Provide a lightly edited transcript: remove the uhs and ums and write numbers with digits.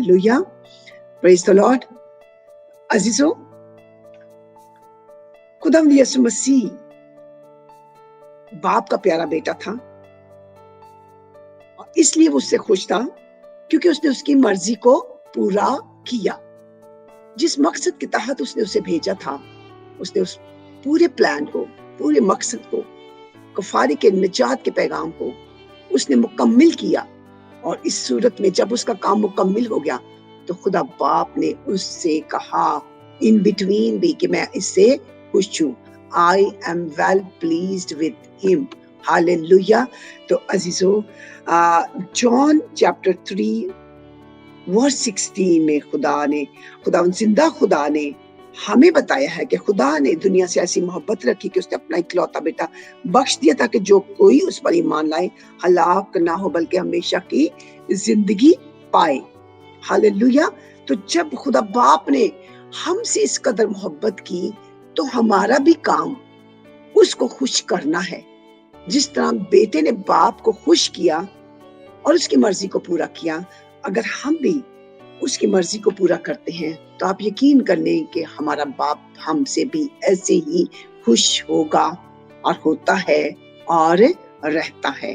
Hallelujah, praise the Lord. अजीजों, खुदावंद यीशु मसीह बाप का प्यारा बेटा था और इसलिए वो उससे खुश था क्योंकि उसने उसकी मर्जी को पूरा किया। जिस मकसद के तहत उसने उसे भेजा था, उसने उस पूरे प्लान को, पूरे मकसद को, कफारे के निजात के पैगाम को उसने मुकम्मिल किया। और इस सूरत में जब उसका काम मुकम्मिल हो गया तो खुदा बाप ने उससे कहा इन बिटवीन भी कि मैं इससे खुश हूँ। I am well pleased with him. Hallelujah. तो अजीजों, जॉन चैप्टर 3 वर्स 16 में खुदा जिंदा खुदा ने हमें बताया है कि खुदा ने दुनिया से ऐसी मोहब्बत रखी कि उसने अपना इकलौता बेटा बख्श दिया ताकि जो कोई उस पर ईमान लाए हलाक ना हो बल्कि हमेशा की जिंदगी पाए। हालेलुया। तो जब खुदा बाप ने हमसे इस कदर मोहब्बत की तो हमारा भी काम उसको खुश करना है। जिस तरह बेटे ने बाप को खुश किया और उसकी मर्जी को पूरा किया, अगर हम भी उसकी मर्जी को पूरा करते हैं तो आप यकीन कर लें कि हमारा बाप हमसे भी ऐसे ही खुश होगा और होता है और रहता है।